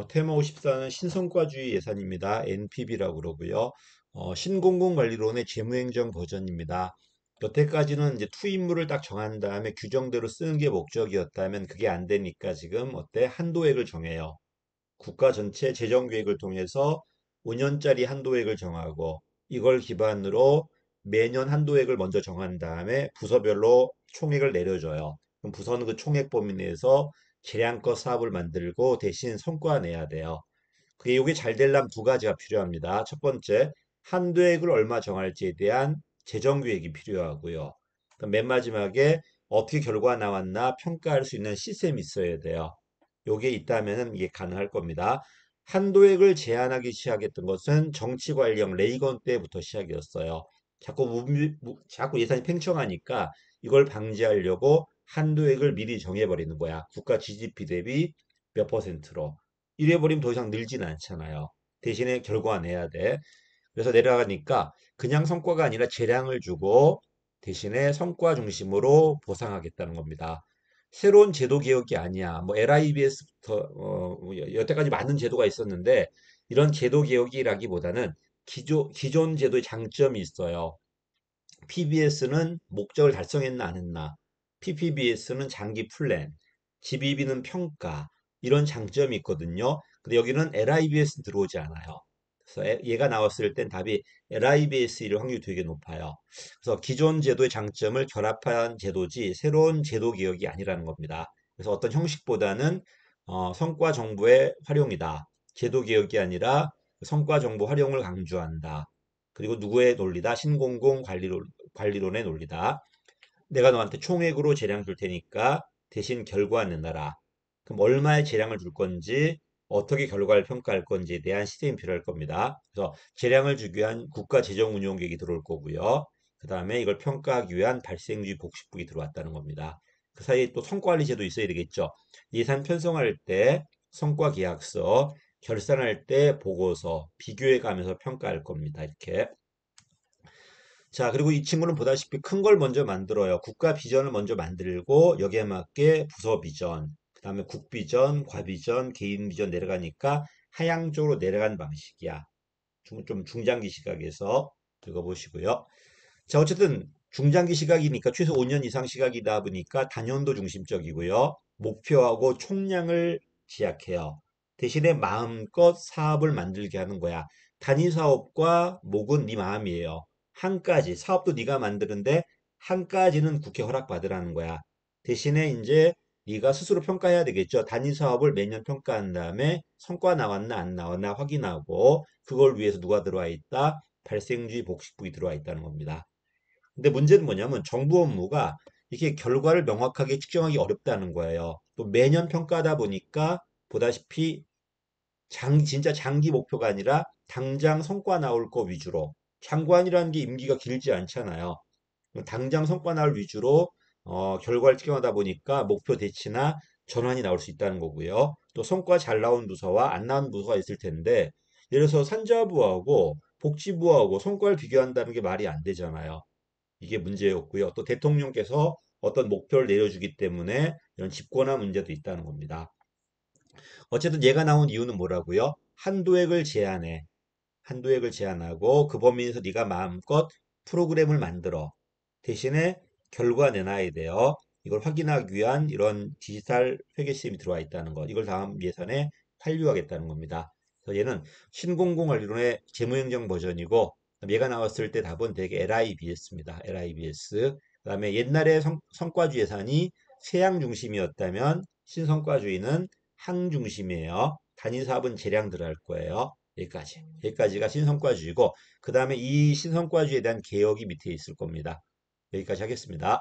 테마 54는 신성과주의 예산입니다. NPV라고 그러고요. 신공공관리론의 재무행정 버전입니다. 여태까지는 이제 투입물을 딱 정한 다음에 규정대로 쓰는 게 목적이었다면 그게 안 되니까 지금 어때? 한도액을 정해요. 국가 전체 재정 계획을 통해서 5년짜리 한도액을 정하고 이걸 기반으로 매년 한도액을 먼저 정한 다음에 부서별로 총액을 내려줘요. 그럼 부서는 그 총액 범위 내에서 재량껏 사업을 만들고 대신 성과 내야 돼요. 그게 이게 잘 되려면 두 가지가 필요합니다. 첫 번째, 한도액을 얼마 정할지에 대한 재정 계획이 필요하고요. 그럼 맨 마지막에 어떻게 결과 나왔나 평가할 수 있는 시스템이 있어야 돼요. 요게 있다면 이게 가능할 겁니다. 한도액을 제한하기 시작했던 것은 정치관리형 레이건 때부터 시작이었어요. 자꾸 예산이 팽창하니까 이걸 방지하려고 한도액을 미리 정해버리는 거야. 국가 GDP 대비 몇 퍼센트로. 이래버리면 더 이상 늘지는 않잖아요. 대신에 결과 내야 돼. 그래서 내려가니까 그냥 성과가 아니라 재량을 주고 대신에 성과 중심으로 보상하겠다는 겁니다. 새로운 제도 개혁이 아니야. 뭐 LIBS부터 여태까지 많은 제도가 있었는데 이런 제도 개혁이라기보다는 기존 제도의 장점이 있어요. PBS는 목적을 달성했나 안 했나, PPBS는 장기 플랜, GBB는 평가 이런 장점이 있거든요. 근데 여기는 LIBS 들어오지 않아요. 그래서 얘가 나왔을 땐 답이 LIBS일 확률이 되게 높아요. 그래서 기존 제도의 장점을 결합한 제도지 새로운 제도 개혁이 아니라는 겁니다. 그래서 어떤 형식보다는 성과 정보의 활용이다. 제도 개혁이 아니라 성과 정보 활용을 강조한다. 그리고 누구의 논리다? 신공공 관리론의 논리다. 내가 너한테 총액으로 재량 줄 테니까 대신 결과 내놔라. 그럼 얼마의 재량을 줄 건지, 어떻게 결과를 평가할 건지에 대한 시스템이 필요할 겁니다. 그래서 재량을 주기 위한 국가 재정 운용 계획이 들어올 거고요. 그 다음에 이걸 평가하기 위한 발생주의 복식국이 들어왔다는 겁니다. 그 사이에 또 성과관리 제도 있어야 되겠죠. 예산 편성할 때 성과 계약서, 결산할 때 보고서, 비교해 가면서 평가할 겁니다. 이렇게. 자, 그리고 이 친구는 보다시피 큰 걸 먼저 만들어요. 국가 비전을 먼저 만들고 여기에 맞게 부서 비전, 그다음에 국 비전, 과 비전, 개인 비전 내려가니까 하향적으로 내려간 방식이야. 좀 중장기 시각에서 읽어보시고요. 자, 어쨌든 중장기 시각이니까 최소 5년 이상 시각이다 보니까 단연도 중심적이고요. 목표하고 총량을 제약해요. 대신에 마음껏 사업을 만들게 하는 거야. 단위 사업과 목은 네 마음이에요. 한 가지 사업도 네가 만드는데 한 가지는 국회 허락받으라는 거야. 대신에 이제 네가 스스로 평가해야 되겠죠. 단위 사업을 매년 평가한 다음에 성과 나왔나 안 나왔나 확인하고 그걸 위해서 누가 들어와 있다? 발생주의 복식국이 들어와 있다는 겁니다. 근데 문제는 뭐냐면 정부 업무가 이렇게 결과를 명확하게 측정하기 어렵다는 거예요. 또 매년 평가하다 보니까 보다시피 진짜 장기 목표가 아니라 당장 성과 나올 거 위주로 장관이라는 게 임기가 길지 않잖아요. 당장 성과 나올 위주로 결과를 측정하다 보니까 목표 대치나 전환이 나올 수 있다는 거고요. 또 성과 잘 나온 부서와 안 나온 부서가 있을 텐데 예를 들어서 산자부하고 복지부하고 성과를 비교한다는 게 말이 안 되잖아요. 이게 문제였고요. 또 대통령께서 어떤 목표를 내려주기 때문에 이런 집권화 문제도 있다는 겁니다. 어쨌든 얘가 나온 이유는 뭐라고요? 한도액을 제한해. 한도액을 제한하고 그 범위 에서 네가 마음껏 프로그램을 만들어. 대신에 결과 내놔야 돼요. 이걸 확인하기 위한 이런 디지털 회계 시스템이 들어와 있다는 것. 이걸 다음 예산에 활용하겠다는 겁니다. 그래서 얘는 신공공관리론의 재무행정 버전이고 얘가 나왔을 때 답은 되게 LIBS입니다. LIBS. 그다음에 옛날에 성과주 예산이 세양 중심이었다면 신성과주의는 항 중심이에요. 단위 사업은 재량 들어갈 거예요. 여기까지. 여기까지가 신성과주의고, 그 다음에 이 신성과주의에 대한 개혁이 밑에 있을 겁니다. 여기까지 하겠습니다.